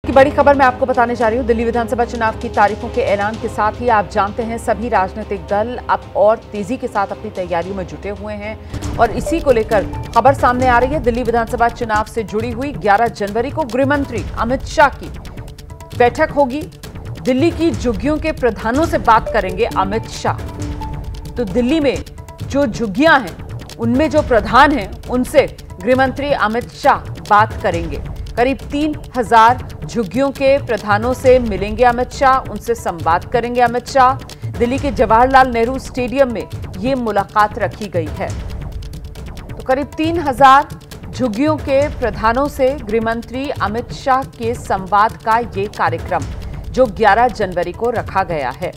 की बड़ी खबर मैं आपको बताने जा रही हूं। दिल्ली विधानसभा चुनाव की तारीखों के ऐलान के साथ ही आप जानते हैं सभी राजनीतिक दल अब और तेजी के साथ अपनी तैयारियों में जुटे हुए हैं और इसी को लेकर खबर सामने आ रही है। दिल्ली विधानसभा चुनाव से जुड़ी हुई 11 जनवरी को गृहमंत्री अमित शाह की बैठक होगी। दिल्ली की झुग्गियों के प्रधानों से बात करेंगे अमित शाह। तो दिल्ली में जो झुग्गियां हैं उनमें जो प्रधान हैं उनसे गृहमंत्री अमित शाह बात करेंगे। करीब 3000 झुग्गियों के प्रधानों से मिलेंगे अमित शाह, उनसे संवाद करेंगे अमित शाह। दिल्ली के जवाहरलाल नेहरू स्टेडियम में ये मुलाकात रखी गई है। तो करीब 3000 झुग्गियों के प्रधानों से गृहमंत्री अमित शाह के संवाद का ये कार्यक्रम जो 11 जनवरी को रखा गया है।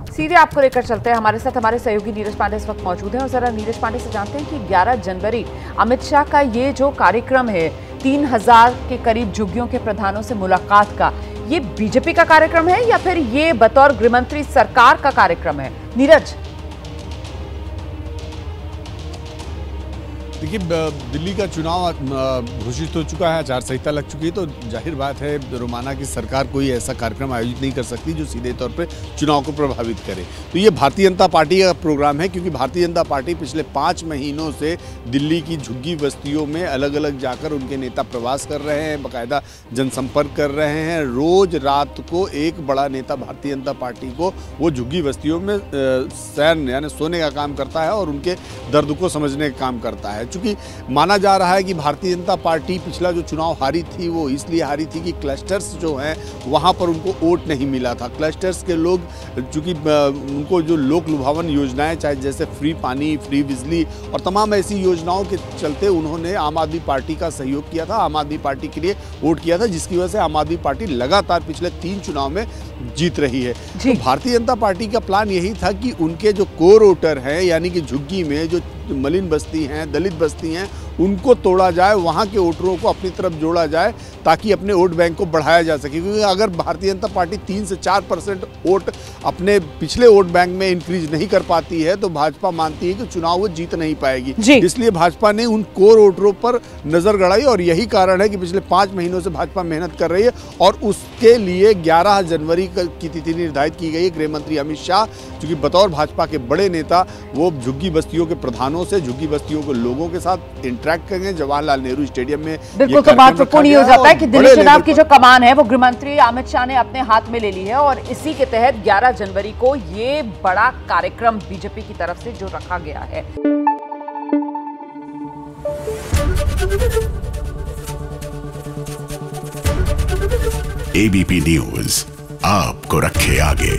सीधे आपको लेकर चलते हैं, हमारे साथ हमारे सहयोगी नीरज पांडे इस वक्त मौजूद हैं और जरा नीरज पांडे से जानते हैं कि 11 जनवरी अमित शाह का ये जो कार्यक्रम है 3000 के करीब झुग्गियों के प्रधानों से मुलाकात का, ये बीजेपी का कार्यक्रम है या फिर ये बतौर गृहमंत्री सरकार का कार्यक्रम है? नीरज, देखिए, दिल्ली का चुनाव घोषित हो चुका है, आचार संहिता लग चुकी है, तो जाहिर बात है रोमाना की सरकार कोई ऐसा कार्यक्रम आयोजित नहीं कर सकती जो सीधे तौर पे चुनाव को प्रभावित करे। तो ये भारतीय जनता पार्टी का प्रोग्राम है, क्योंकि भारतीय जनता पार्टी पिछले 5 महीनों से दिल्ली की झुग्गी बस्तियों में अलग अलग जाकर उनके नेता प्रवास कर रहे हैं, बाकायदा जनसंपर्क कर रहे हैं। रोज रात को एक बड़ा नेता भारतीय जनता पार्टी को वो झुग्गी बस्तियों में सैन यानी सोने का काम करता है और उनके दर्द को समझने का काम करता है। चूंकि माना जा रहा है कि भारतीय जनता पार्टी पिछला जो चुनाव हारी थी वो इसलिए हारी थी कि क्लस्टर्स जो हैं वहां पर उनको वोट नहीं मिला था। क्लस्टर्स के लोग चूंकि उनको जो लोक लुभावन योजनाएं, चाहे जैसे फ्री पानी, फ्री बिजली और तमाम ऐसी योजनाओं के चलते उन्होंने आम आदमी पार्टी का सहयोग किया था, आम आदमी पार्टी के लिए वोट किया था, जिसकी वजह से आम आदमी पार्टी लगातार पिछले 3 चुनाव में जीत रही है। तो भारतीय जनता पार्टी का प्लान यही था कि उनके जो कोर वोटर हैं, यानी कि झुग्गी में जो मलिन बस्ती हैं, दलित बस्ती हैं, उनको तोड़ा जाए, वहाँ के वोटरों को अपनी तरफ जोड़ा जाए ताकि अपने वोट बैंक को बढ़ाया जा सके। क्योंकि अगर भारतीय जनता पार्टी 3 से 4% वोट अपने पिछले वोट बैंक में इंक्रीज नहीं कर पाती है तो भाजपा मानती है कि चुनाव वो जीत नहीं पाएगी। इसलिए भाजपा ने उन कोर वोटरों पर नजर गड़ाई और यही कारण है कि पिछले 5 महीनों से भाजपा मेहनत कर रही है और उसके लिए 11 जनवरी की तिथि निर्धारित की गई है। गृहमंत्री अमित शाह चूंकि बतौर भाजपा के बड़े नेता वो झुग्गी बस्तियों के प्रधानों से, झुग्गी बस्तियों के लोगों के साथ इंटरेक्ट करेंगे जवाहरलाल नेहरू स्टेडियम में। बिल्कुल, तो महत्वपूर्ण हो जाता है कि दिल्ली चुनाव की जो कमान है वो गृहमंत्री अमित शाह ने अपने हाथ में ले ली है और इसी के तहत 11 जनवरी को ये बड़ा कार्यक्रम बीजेपी की तरफ से जो रखा गया है। एबीपी न्यूज आपको रखे आगे।